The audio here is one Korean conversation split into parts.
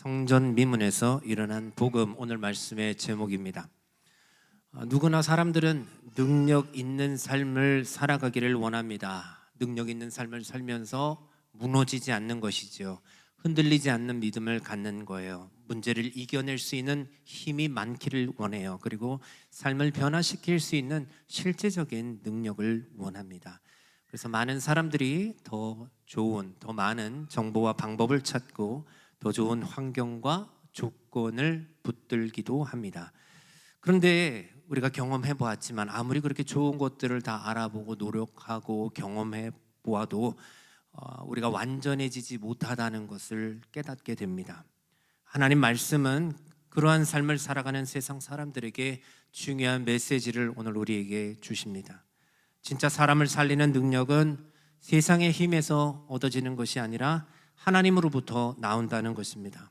성전 미문에서 일어난 복음, 오늘 말씀의 제목입니다. 누구나 사람들은 능력 있는 삶을 살아가기를 원합니다. 능력 있는 삶을 살면서 무너지지 않는 것이죠. 흔들리지 않는 믿음을 갖는 거예요. 문제를 이겨낼 수 있는 힘이 많기를 원해요. 그리고 삶을 변화시킬 수 있는 실제적인 능력을 원합니다. 그래서 많은 사람들이 더 좋은, 더 많은 정보와 방법을 찾고 더 좋은 환경과 조건을 붙들기도 합니다. 그런데 우리가 경험해 보았지만 아무리 그렇게 좋은 것들을 다 알아보고 노력하고 경험해 보아도 우리가 완전해지지 못하다는 것을 깨닫게 됩니다. 하나님 말씀은 그러한 삶을 살아가는 세상 사람들에게 중요한 메시지를 오늘 우리에게 주십니다. 진짜 사람을 살리는 능력은 세상의 힘에서 얻어지는 것이 아니라 하나님으로부터 나온다는 것입니다.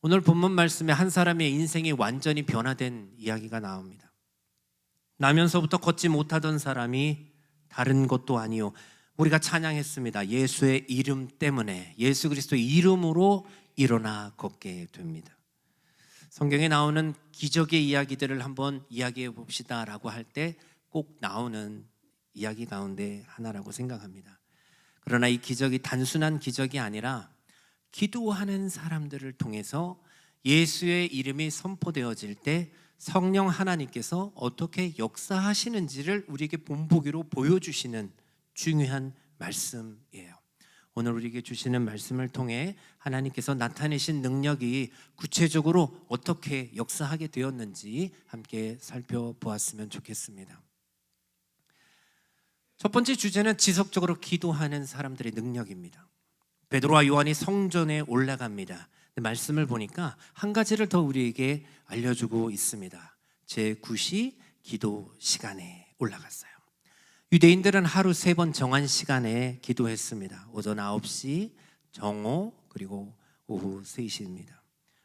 오늘 본문 말씀에 한 사람의 인생이 완전히 변화된 이야기가 나옵니다. 나면서부터 걷지 못하던 사람이 다른 것도 아니요, 우리가 찬양했습니다. 예수의 이름 때문에, 예수 그리스도의 이름으로 일어나 걷게 됩니다. 성경에 나오는 기적의 이야기들을 한번 이야기해 봅시다 라고 할 때 꼭 나오는 이야기 가운데 하나라고 생각합니다. 그러나 이 기적이 단순한 기적이 아니라 기도하는 사람들을 통해서 예수의 이름이 선포되어질 때 성령 하나님께서 어떻게 역사하시는지를 우리에게 본보기로 보여주시는 중요한 말씀이에요. 오늘 우리에게 주시는 말씀을 통해 하나님께서 나타내신 능력이 구체적으로 어떻게 역사하게 되었는지 함께 살펴보았으면 좋겠습니다. 첫 번째 주제는 지속적으로 기도하는 사람들의 능력입니다. 베드로와 요한이 성전에 올라갑니다. 말씀을 보니까 한 가지를 더 우리에게 알려주고 있습니다. 제9시 기도 시간에 올라갔어요. 유대인들은 하루 3번 정한 시간에 기도했습니다. 오전 9시, 정오, 그리고 오후 3시입니다.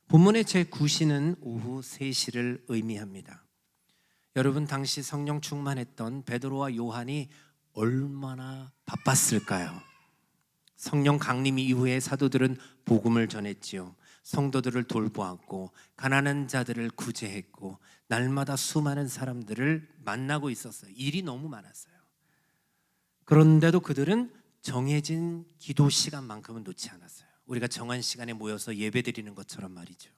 본문의 제9시는 오후 3시를 의미합니다. 여러분, 당시 성령 충만했던 베드로와 요한이 얼마나 바빴을까요? 성령 강림 이후에 사도들은 복음을 전했지요. 성도들을 돌보았고 가난한 자들을 구제했고 날마다 수많은 사람들을 만나고 있었어요. 일이 너무 많았어요. 그런데도 그들은 정해진 기도 시간만큼은 놓지 않았어요. 우리가 정한 시간에 모여서 예배드리는 것처럼 말이죠.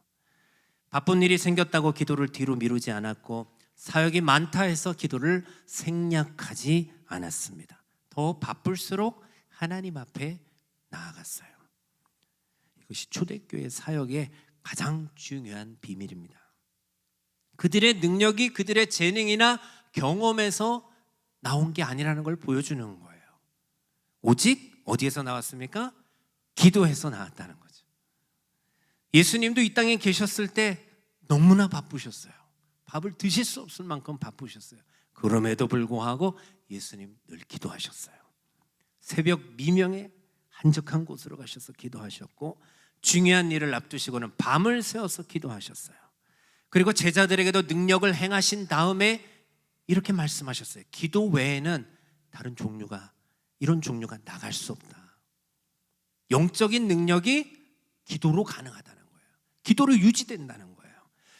바쁜 일이 생겼다고 기도를 뒤로 미루지 않았고 사역이 많다 해서 기도를 생략하지 않았습니다. 더 바쁠수록 하나님 앞에 나아갔어요. 이것이 초대교회 사역의 가장 중요한 비밀입니다. 그들의 능력이 그들의 재능이나 경험에서 나온 게 아니라는 걸 보여주는 거예요. 오직 어디에서 나왔습니까? 기도에서 나왔다는 거죠. 예수님도 이 땅에 계셨을 때 너무나 바쁘셨어요. 밥을 드실 수 없을 만큼 바쁘셨어요. 그럼에도 불구하고 예수님 늘 기도하셨어요. 새벽 미명에 한적한 곳으로 가셔서 기도하셨고 중요한 일을 앞두시고는 밤을 새워서 기도하셨어요. 그리고 제자들에게도 능력을 행하신 다음에 이렇게 말씀하셨어요. 기도 외에는 다른 종류가, 이런 종류가 나갈 수 없다. 영적인 능력이 기도로 가능하다는 거예요. 기도로 유지된다는 거예요.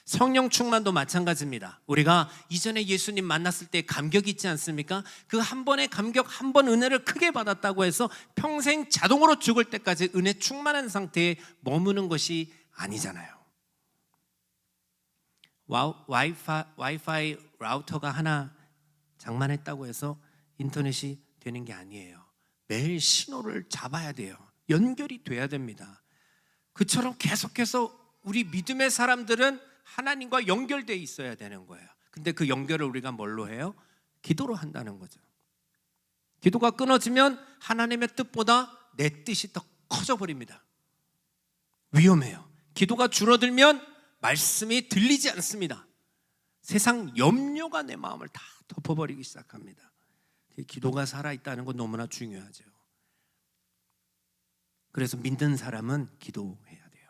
성령 충만도 마찬가지입니다. 우리가 이전에 예수님 만났을 때 감격이 있지 않습니까? 그 한 번의 감격, 한 번 은혜를 크게 받았다고 해서 평생 자동으로 죽을 때까지 은혜 충만한 상태에 머무는 것이 아니잖아요. 와이파이 라우터가 하나 장만했다고 해서 인터넷이 되는 게 아니에요. 매일 신호를 잡아야 돼요. 연결이 돼야 됩니다. 그처럼 계속해서 우리 믿음의 사람들은 하나님과 연결되어 있어야 되는 거예요. 근데 그 연결을 우리가 뭘로 해요? 기도로 한다는 거죠. 기도가 끊어지면 하나님의 뜻보다 내 뜻이 더 커져버립니다. 위험해요. 기도가 줄어들면 말씀이 들리지 않습니다. 세상 염려가 내 마음을 다 덮어버리기 시작합니다. 기도가 살아있다는 건 너무나 중요하죠. 그래서 믿는 사람은 기도해야 돼요.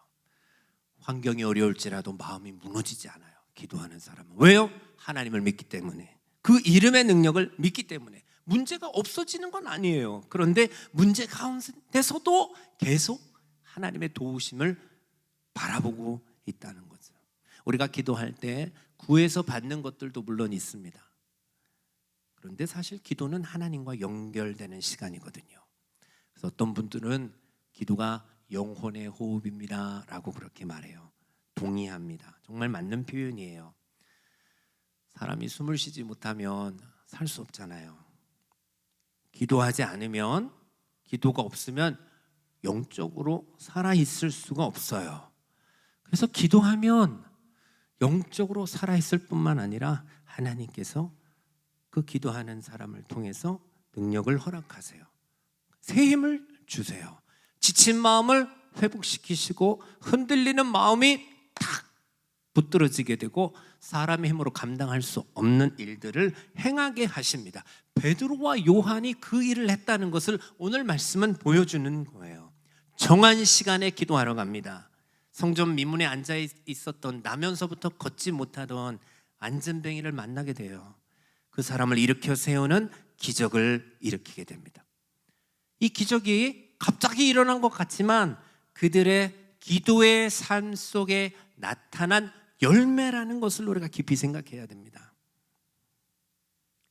환경이 어려울지라도 마음이 무너지지 않아요. 기도하는 사람은. 왜요? 하나님을 믿기 때문에. 그 이름의 능력을 믿기 때문에. 문제가 없어지는 건 아니에요. 그런데 문제 가운데서도 계속 하나님의 도우심을 바라보고 있다는 거죠. 우리가 기도할 때 구해서 받는 것들도 물론 있습니다. 그런데 사실 기도는 하나님과 연결되는 시간이거든요. 그래서 어떤 분들은 기도가 영혼의 호흡입니다 라고 그렇게 말해요. 동의합니다. 정말 맞는 표현이에요. 사람이 숨을 쉬지 못하면 살 수 없잖아요. 기도하지 않으면, 기도가 없으면 영적으로 살아있을 수가 없어요. 그래서 기도하면 영적으로 살아있을 뿐만 아니라 하나님께서 그 기도하는 사람을 통해서 능력을 허락하세요. 새 힘을 주세요. 지친 마음을 회복시키시고 흔들리는 마음이 탁 붙들어지게 되고 사람의 힘으로 감당할 수 없는 일들을 행하게 하십니다. 베드로와 요한이 그 일을 했다는 것을 오늘 말씀은 보여주는 거예요. 정한 시간에 기도하러 갑니다. 성전 미문에 앉아 있었던, 나면서부터 걷지 못하던 안전뱅이를 만나게 돼요. 그 사람을 일으켜 세우는 기적을 일으키게 됩니다. 이 기적이 갑자기 일어난 것 같지만 그들의 기도의 삶 속에 나타난 열매라는 것을 우리가 깊이 생각해야 됩니다.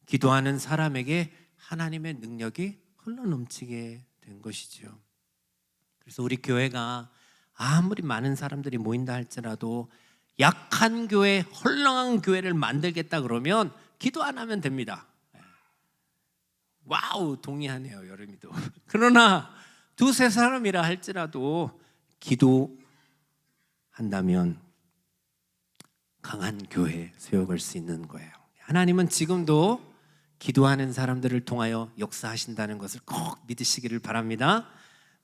기도하는 사람에게 하나님의 능력이 흘러넘치게 된 것이죠. 그래서 우리 교회가 아무리 많은 사람들이 모인다 할지라도 약한 교회, 헐렁한 교회를 만들겠다 그러면 기도 안 하면 됩니다. 와우, 동의하네요, 여름이도. 그러나 두세 사람이라 할지라도 기도한다면 강한 교회 세워갈 수 있는 거예요. 하나님은 지금도 기도하는 사람들을 통하여 역사하신다는 것을 꼭 믿으시기를 바랍니다.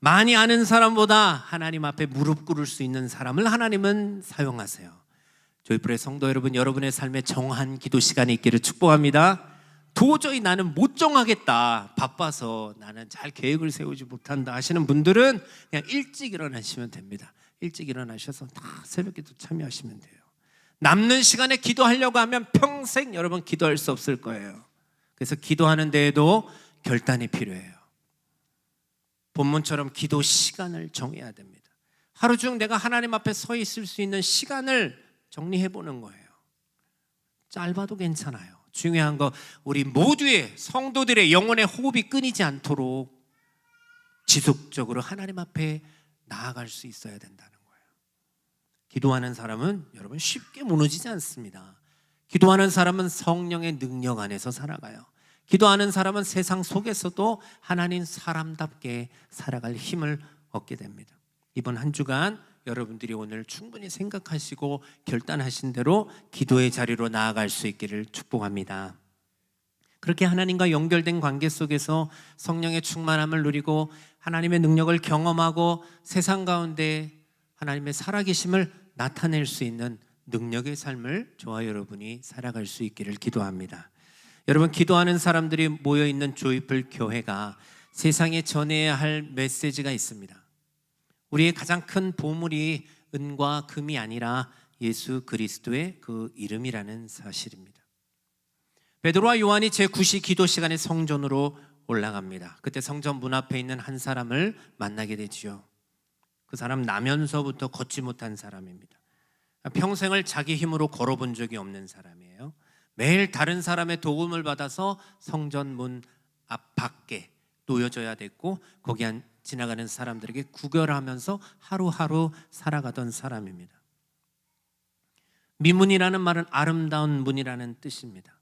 많이 아는 사람보다 하나님 앞에 무릎 꿇을 수 있는 사람을 하나님은 사용하세요. 조이풀의 성도 여러분, 여러분의 삶에 정한 기도 시간이 있기를 축복합니다. 도저히 나는 못 정하겠다, 바빠서 나는 잘 계획을 세우지 못한다 하시는 분들은 그냥 일찍 일어나시면 됩니다. 일찍 일어나셔서 다 새벽기도 참여하시면 돼요. 남는 시간에 기도하려고 하면 평생 여러분 기도할 수 없을 거예요. 그래서 기도하는 데에도 결단이 필요해요. 본문처럼 기도 시간을 정해야 됩니다. 하루 중 내가 하나님 앞에 서 있을 수 있는 시간을 정리해 보는 거예요. 짧아도 괜찮아요. 중요한 거, 우리 모두의 성도들의 영혼의 호흡이 끊이지 않도록 지속적으로 하나님 앞에 나아갈 수 있어야 된다는 거예요. 기도하는 사람은 여러분 쉽게 무너지지 않습니다. 기도하는 사람은 성령의 능력 안에서 살아가요. 기도하는 사람은 세상 속에서도 하나님 사람답게 살아갈 힘을 얻게 됩니다. 이번 한 주간 여러분들이 오늘 충분히 생각하시고 결단하신 대로 기도의 자리로 나아갈 수 있기를 축복합니다. 그렇게 하나님과 연결된 관계 속에서 성령의 충만함을 누리고 하나님의 능력을 경험하고 세상 가운데 하나님의 살아계심을 나타낼 수 있는 능력의 삶을 저와 여러분이 살아갈 수 있기를 기도합니다. 여러분, 기도하는 사람들이 모여있는 조이풀 교회가 세상에 전해야 할 메시지가 있습니다. 우리의 가장 큰 보물이 은과 금이 아니라 예수 그리스도의 그 이름이라는 사실입니다. 베드로와 요한이 제9시 기도 시간에 성전으로 올라갑니다. 그때 성전 문 앞에 있는 한 사람을 만나게 되지요. 그 사람 나면서부터 걷지 못한 사람입니다. 평생을 자기 힘으로 걸어본 적이 없는 사람이에요. 매일 다른 사람의 도움을 받아서 성전 문 앞 밖에 놓여져야 됐고 거기 지나가는 사람들에게 구걸하면서 하루하루 살아가던 사람입니다. 미문이라는 말은 아름다운 문이라는 뜻입니다.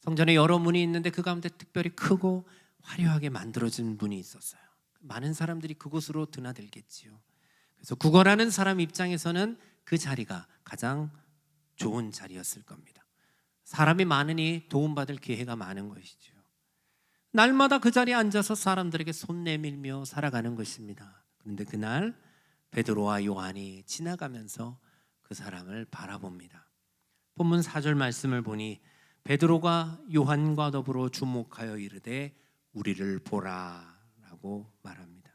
성전에 여러 문이 있는데 그 가운데 특별히 크고 화려하게 만들어진 문이 있었어요. 많은 사람들이 그곳으로 드나들겠지요. 그래서 구걸하는 사람 입장에서는 그 자리가 가장 좋은 자리였을 겁니다. 사람이 많으니 도움받을 기회가 많은 것이죠. 날마다 그 자리에 앉아서 사람들에게 손 내밀며 살아가는 것입니다. 그런데 그날 베드로와 요한이 지나가면서 그 사람을 바라봅니다. 본문 4절 말씀을 보니 베드로가 요한과 더불어 주목하여 이르되 우리를 보라 라고 말합니다.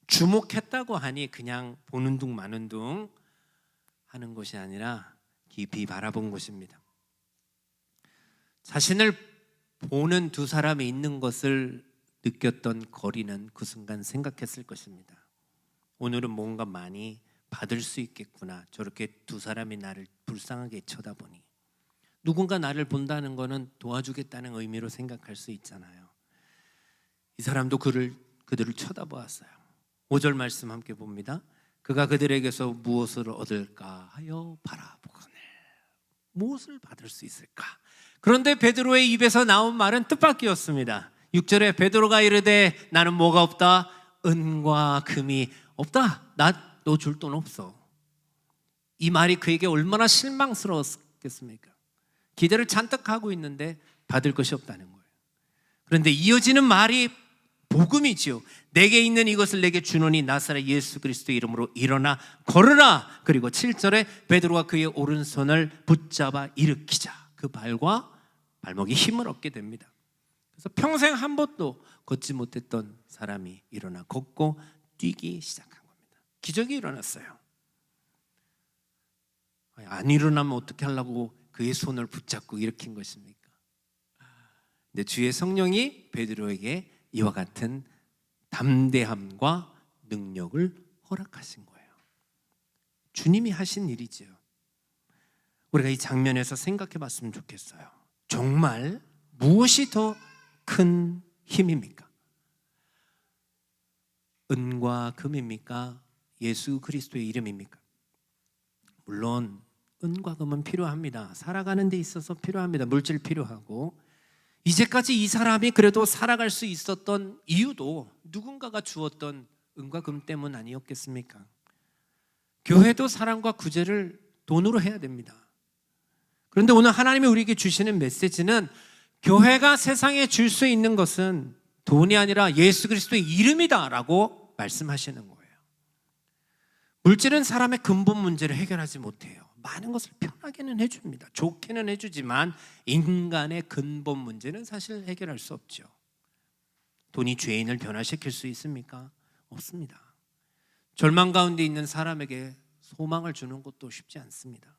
주목했다고 하니 그냥 보는 둥 마는 둥 하는 것이 아니라 깊이 바라본 것입니다. 자신을 보는 두 사람이 있는 것을 느꼈던 거리는 그 순간 생각했을 것입니다. 오늘은 뭔가 많이 받을 수 있겠구나. 저렇게 두 사람이 나를 불쌍하게 쳐다보니. 누군가 나를 본다는 것은 도와주겠다는 의미로 생각할 수 있잖아요. 이 사람도 그들을 쳐다보았어요. 5절 말씀 함께 봅니다. 그가 그들에게서 무엇을 얻을까 하여 바라보거늘. 무엇을 받을 수 있을까? 그런데 베드로의 입에서 나온 말은 뜻밖이었습니다. 6절에 베드로가 이르되 나는 뭐가 없다? 은과 금이 없다. 나 너 줄 돈 없어. 이 말이 그에게 얼마나 실망스러웠겠습니까? 기대를 잔뜩 하고 있는데 받을 것이 없다는 거예요. 그런데 이어지는 말이 복음이지요. 내게 있는 이것을 내게 주노니 나사렛 예수 그리스도 이름으로 일어나 걸으라. 그리고 7절에 베드로가 그의 오른손을 붙잡아 일으키자 그 발과 발목이 힘을 얻게 됩니다. 그래서 평생 한 번도 걷지 못했던 사람이 일어나 걷고 뛰기 시작한 겁니다. 기적이 일어났어요. 안 일어나면 어떻게 하려고 그의 손을 붙잡고 일으킨 것입니까? 근데 주의 성령이 베드로에게 이와 같은 담대함과 능력을 허락하신 거예요. 주님이 하신 일이지요. 우리가 이 장면에서 생각해 봤으면 좋겠어요. 정말 무엇이 더 큰 힘입니까? 은과 금입니까? 예수 그리스도의 이름입니까? 물론 은과 금은 필요합니다. 살아가는 데 있어서 필요합니다. 물질 필요하고, 이제까지 이 사람이 그래도 살아갈 수 있었던 이유도 누군가가 주었던 은과 금 때문 아니었겠습니까? 교회도 사랑과 구제를 돈으로 해야 됩니다. 그런데 오늘 하나님이 우리에게 주시는 메시지는 교회가 세상에 줄 수 있는 것은 돈이 아니라 예수 그리스도의 이름이다라고 말씀하시는 거예요. 물질은 사람의 근본 문제를 해결하지 못해요. 많은 것을 편하게는 해줍니다. 좋게는 해주지만 인간의 근본 문제는 사실 해결할 수 없죠. 돈이 죄인을 변화시킬 수 있습니까? 없습니다. 절망 가운데 있는 사람에게 소망을 주는 것도 쉽지 않습니다.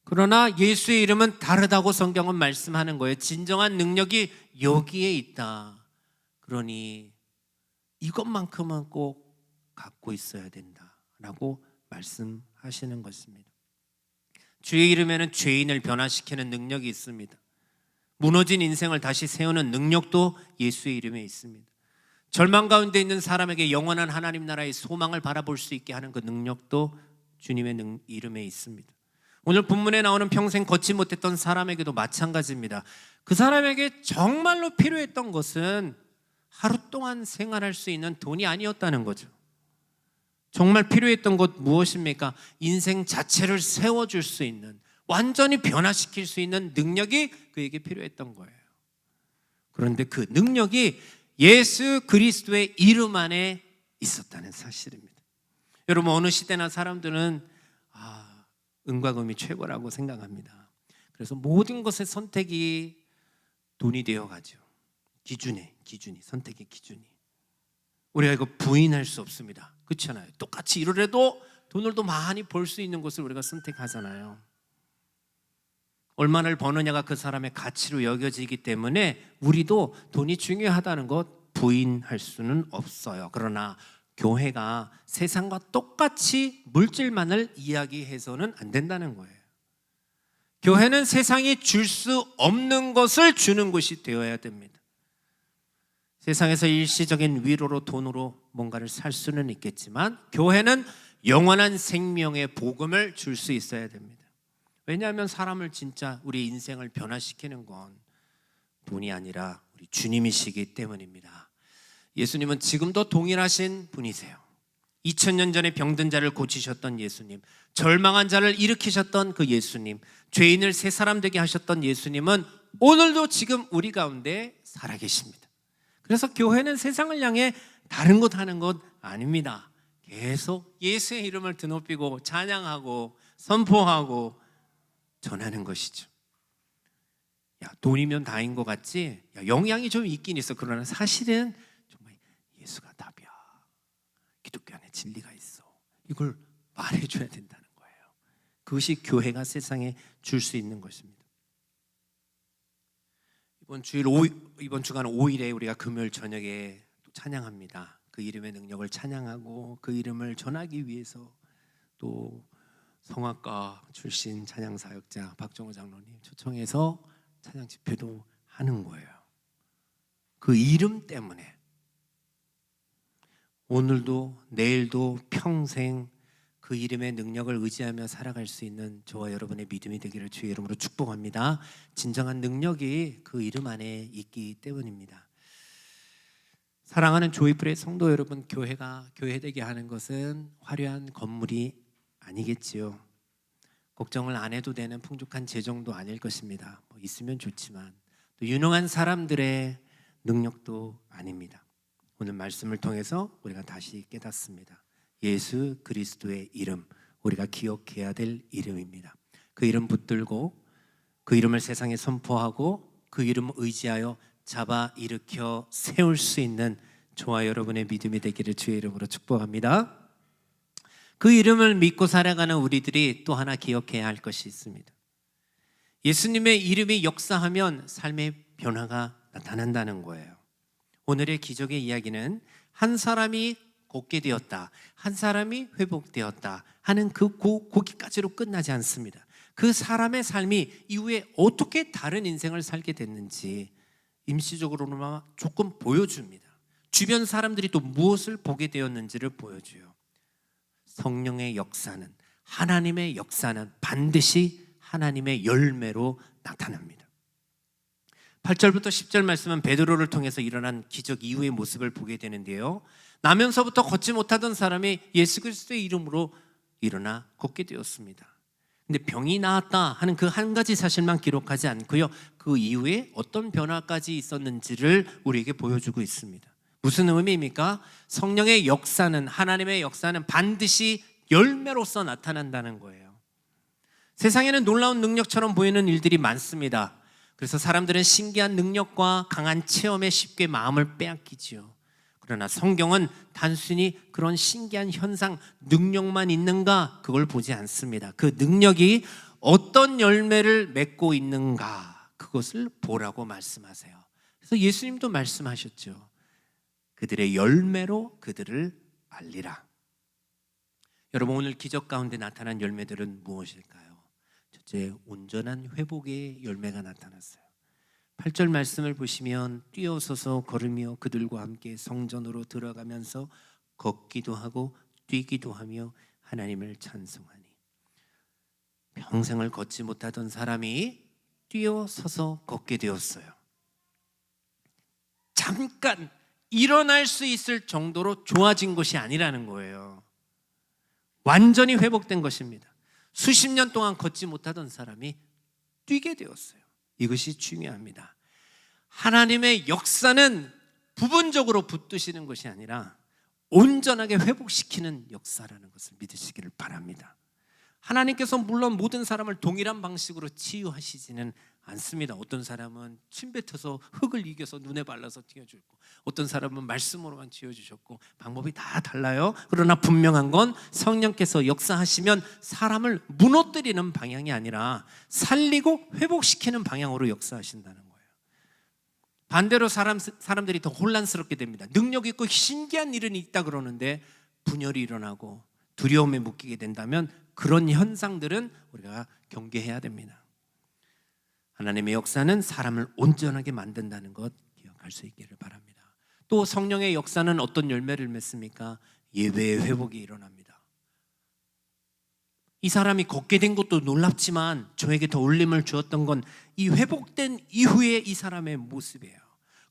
그러나 예수의 이름은 다르다고 성경은 말씀하는 거예요. 진정한 능력이 여기에 있다. 그러니 이것만큼은 꼭 갖고 있어야 된다라고 말씀하시는 것입니다. 주의 이름에는 죄인을 변화시키는 능력이 있습니다. 무너진 인생을 다시 세우는 능력도 예수의 이름에 있습니다. 절망 가운데 있는 사람에게 영원한 하나님 나라의 소망을 바라볼 수 있게 하는 그 능력도 주님의 이름에 있습니다. 오늘 본문에 나오는 평생 걷지 못했던 사람에게도 마찬가지입니다. 그 사람에게 정말로 필요했던 것은 하루 동안 생활할 수 있는 돈이 아니었다는 거죠. 정말 필요했던 것 무엇입니까? 인생 자체를 세워줄 수 있는, 완전히 변화시킬 수 있는 능력이 그에게 필요했던 거예요. 그런데 그 능력이 예수 그리스도의 이름 안에 있었다는 사실입니다. 여러분, 어느 시대나 사람들은 은과 금이 최고라고 생각합니다. 그래서 모든 것의 선택이 돈이 되어가죠. 기준이 선택의 기준이. 우리가 이거 부인할 수 없습니다. 그렇잖아요. 똑같이 일을 해도 돈을 더 많이 벌 수 있는 것을 우리가 선택하잖아요. 얼마를 버느냐가 그 사람의 가치로 여겨지기 때문에 우리도 돈이 중요하다는 것 부인할 수는 없어요. 그러나 교회가 세상과 똑같이 물질만을 이야기해서는 안 된다는 거예요. 교회는 세상이 줄 수 없는 것을 주는 곳이 되어야 됩니다. 세상에서 일시적인 위로로 돈으로 뭔가를 살 수는 있겠지만 교회는 영원한 생명의 복음을 줄 수 있어야 됩니다. 왜냐하면 사람을 진짜 우리 인생을 변화시키는 건 돈이 아니라 우리 주님이시기 때문입니다. 예수님은 지금도 동일하신 분이세요. 2000년 전에 병든 자를 고치셨던 예수님, 절망한 자를 일으키셨던 그 예수님, 죄인을 새 사람 되게 하셨던 예수님은 오늘도 지금 우리 가운데 살아계십니다. 그래서 교회는 세상을 향해 다른 것 하는 것 아닙니다. 계속 예수의 이름을 드높이고 찬양하고 선포하고 전하는 것이죠. 돈이면 다인 것 같지? 영향이 좀 있긴 있어. 그러나 사실은 정말 예수가 답이야. 기독교 안에 진리가 있어. 이걸 말해줘야 된다는 거예요. 그것이 교회가 세상에 줄 수 있는 것입니다. 이번 주간 5일에 우리가 금요일 저녁에 또 찬양합니다. 그 이름의 능력을 찬양하고 그 이름을 전하기 위해서 또 성악가 출신 찬양 사역자 박정호 장로님 초청해서 찬양 집회도 하는 거예요. 그 이름 때문에 오늘도 내일도 평생 그 이름의 능력을 의지하며 살아갈 수 있는 저와 여러분의 믿음이 되기를 주의 이름으로 축복합니다. 진정한 능력이 그 이름 안에 있기 때문입니다. 사랑하는 조이풀의 성도 여러분, 교회가 교회되게 하는 것은 화려한 건물이 아니겠지요. 걱정을 안 해도 되는 풍족한 재정도 아닐 것입니다. 있으면 좋지만 또 유능한 사람들의 능력도 아닙니다. 오늘 말씀을 통해서 우리가 다시 깨닫습니다. 예수 그리스도의 이름, 우리가 기억해야 될 이름입니다. 그 이름 붙들고 그 이름을 세상에 선포하고 그 이름을 의지하여 잡아 일으켜 세울 수 있는 저와 여러분의 믿음이 되기를 주의 이름으로 축복합니다. 그 이름을 믿고 살아가는 우리들이 또 하나 기억해야 할 것이 있습니다. 예수님의 이름이 역사하면 삶의 변화가 나타난다는 거예요. 오늘의 기적의 이야기는 한 사람이 걷게 되었다, 한 사람이 회복되었다 하는 거기까지로 끝나지 않습니다. 그 사람의 삶이 이후에 어떻게 다른 인생을 살게 됐는지 임시적으로나마 조금 보여줍니다. 주변 사람들이 또 무엇을 보게 되었는지를 보여줘요. 성령의 역사는, 하나님의 역사는 반드시 하나님의 열매로 나타납니다. 8절부터 10절 말씀은 베드로를 통해서 일어난 기적 이후의 모습을 보게 되는데요, 나면서부터 걷지 못하던 사람이 예수 그리스도의 이름으로 일어나 걷게 되었습니다. 근데 병이 나았다 하는 그 한 가지 사실만 기록하지 않고요, 그 이후에 어떤 변화까지 있었는지를 우리에게 보여주고 있습니다. 무슨 의미입니까? 성령의 역사는, 하나님의 역사는 반드시 열매로서 나타난다는 거예요. 세상에는 놀라운 능력처럼 보이는 일들이 많습니다. 그래서 사람들은 신기한 능력과 강한 체험에 쉽게 마음을 빼앗기지요. 그러나 성경은 단순히 그런 신기한 현상, 능력만 있는가, 그걸 보지 않습니다. 그 능력이 어떤 열매를 맺고 있는가, 그것을 보라고 말씀하세요. 그래서 예수님도 말씀하셨죠. 그들의 열매로 그들을 알리라. 여러분, 오늘 기적 가운데 나타난 열매들은 무엇일까요? 첫째, 온전한 회복의 열매가 나타났어요. 8절 말씀을 보시면 뛰어서서 걸으며 그들과 함께 성전으로 들어가면서 걷기도 하고 뛰기도 하며 하나님을 찬송하니, 평생을 걷지 못하던 사람이 뛰어서서 걷게 되었어요. 잠깐 일어날 수 있을 정도로 좋아진 것이 아니라는 거예요. 완전히 회복된 것입니다. 수십 년 동안 걷지 못하던 사람이 뛰게 되었어요. 이것이 중요합니다. 하나님의 역사는 부분적으로 붙드시는 것이 아니라 온전하게 회복시키는 역사라는 것을 믿으시기를 바랍니다. 하나님께서 물론 모든 사람을 동일한 방식으로 치유하시지는 않습니다. 어떤 사람은 침 뱉어서 흙을 이겨서 눈에 발라서 튀어주고, 어떤 사람은 말씀으로만 치유해주셨고, 방법이 다 달라요. 그러나 분명한 건 성령께서 역사하시면 사람을 무너뜨리는 방향이 아니라 살리고 회복시키는 방향으로 역사하신다는 거예요. 반대로 사람들이 더 혼란스럽게 됩니다. 능력 있고 신기한 일은 있다 그러는데 분열이 일어나고 두려움에 묶이게 된다면 그런 현상들은 우리가 경계해야 됩니다. 하나님의 역사는 사람을 온전하게 만든다는 것 기억할 수 있기를 바랍니다. 또 성령의 역사는 어떤 열매를 맺습니까? 예배의 회복이 일어납니다. 이 사람이 걷게 된 것도 놀랍지만 저에게 더 울림을 주었던 건 이 회복된 이후에 이 사람의 모습이에요.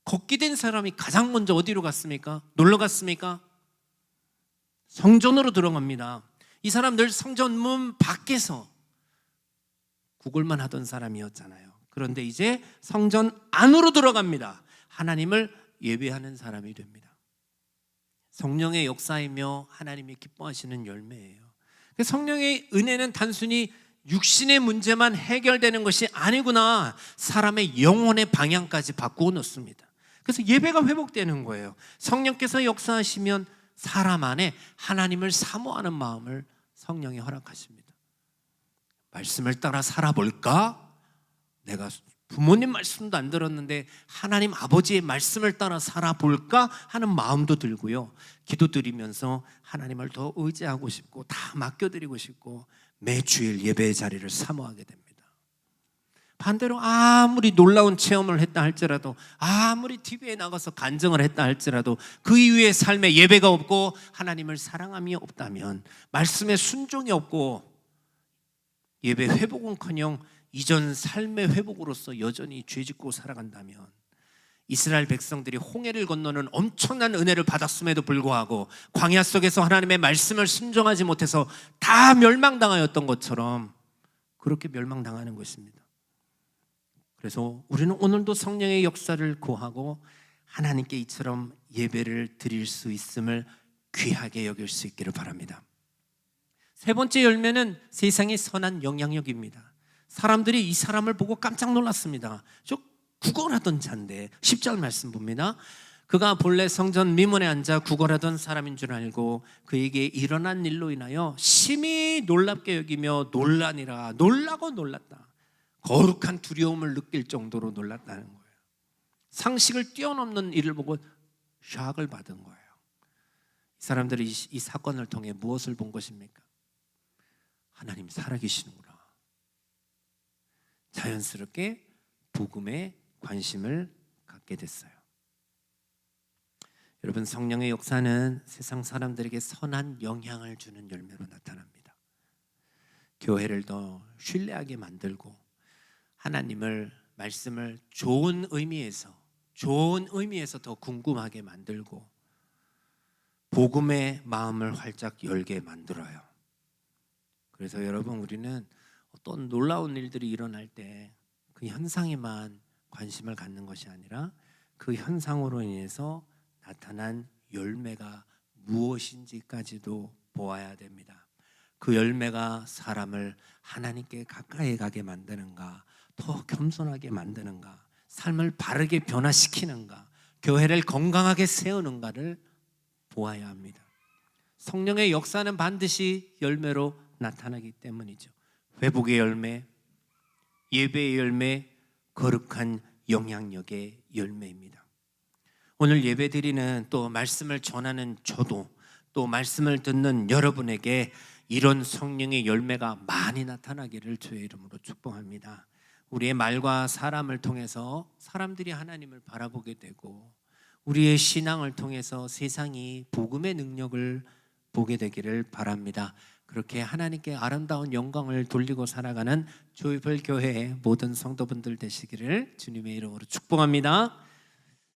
걷게 된 사람이 가장 먼저 어디로 갔습니까? 놀러 갔습니까? 성전으로 들어갑니다. 이 사람 늘 성전 문 밖에서 구걸만 하던 사람이었잖아요. 그런데 이제 성전 안으로 들어갑니다. 하나님을 예배하는 사람이 됩니다. 성령의 역사이며 하나님이 기뻐하시는 열매예요. 성령의 은혜는 단순히 육신의 문제만 해결되는 것이 아니구나, 사람의 영혼의 방향까지 바꾸어 놓습니다. 그래서 예배가 회복되는 거예요. 성령께서 역사하시면 사람 안에 하나님을 사모하는 마음을 성령이 허락하십니다. 말씀을 따라 살아볼까? 내가 부모님 말씀도 안 들었는데 하나님 아버지의 말씀을 따라 살아볼까 하는 마음도 들고요. 기도드리면서 하나님을 더 의지하고 싶고 다 맡겨드리고 싶고 매주일 예배의 자리를 사모하게 됩니다. 반대로 아무리 놀라운 체험을 했다 할지라도, 아무리 TV에 나가서 간증을 했다 할지라도 그 이후의 삶에 예배가 없고 하나님을 사랑함이 없다면, 말씀에 순종이 없고 예배 회복은커녕 이전 삶의 회복으로서 여전히 죄짓고 살아간다면, 이스라엘 백성들이 홍해를 건너는 엄청난 은혜를 받았음에도 불구하고 광야 속에서 하나님의 말씀을 순종하지 못해서 다 멸망당하였던 것처럼 그렇게 멸망당하는 것입니다. 그래서 우리는 오늘도 성령의 역사를 구하고 하나님께 이처럼 예배를 드릴 수 있음을 귀하게 여길 수 있기를 바랍니다. 세 번째 열매는 세상의 선한 영향력입니다. 사람들이 이 사람을 보고 깜짝 놀랐습니다. 저 구걸하던 자인데, 10절 말씀 봅니다. 그가 본래 성전 미문에 앉아 구걸하던 사람인 줄 알고 그에게 일어난 일로 인하여 심히 놀랍게 여기며 놀라니라. 놀라고 놀랐다. 거룩한 두려움을 느낄 정도로 놀랐다는 거예요. 상식을 뛰어넘는 일을 보고 샥을 받은 거예요. 이 사람들이 이 사건을 통해 무엇을 본 것입니까? 하나님 살아계시는구나. 자연스럽게 복음에 관심을 갖게 됐어요. 여러분, 성령의 역사는 세상 사람들에게 선한 영향을 주는 열매로 나타납니다. 교회를 더 신뢰하게 만들고 하나님을, 말씀을 좋은 의미에서 더 궁금하게 만들고 복음의 마음을 활짝 열게 만들어요. 그래서 여러분, 우리는 어떤 놀라운 일들이 일어날 때 그 현상에만 관심을 갖는 것이 아니라 그 현상으로 인해서 나타난 열매가 무엇인지까지도 보아야 됩니다. 그 열매가 사람을 하나님께 가까이 가게 만드는가, 더 겸손하게 만드는가, 삶을 바르게 변화시키는가, 교회를 건강하게 세우는가를 보아야 합니다. 성령의 역사는 반드시 열매로 나타나기 때문이죠. 회복의 열매, 예배의 열매, 거룩한 영향력의 열매입니다. 오늘 예배드리는, 또 말씀을 전하는 저도, 또 말씀을 듣는 여러분에게 이런 성령의 열매가 많이 나타나기를 주의 이름으로 축복합니다. 우리의 말과 사람을 통해서 사람들이 하나님을 바라보게 되고, 우리의 신앙을 통해서 세상이 복음의 능력을 보게 되기를 바랍니다. 그렇게 하나님께 아름다운 영광을 돌리고 살아가는 조이풀 교회의 모든 성도분들 되시기를 주님의 이름으로 축복합니다.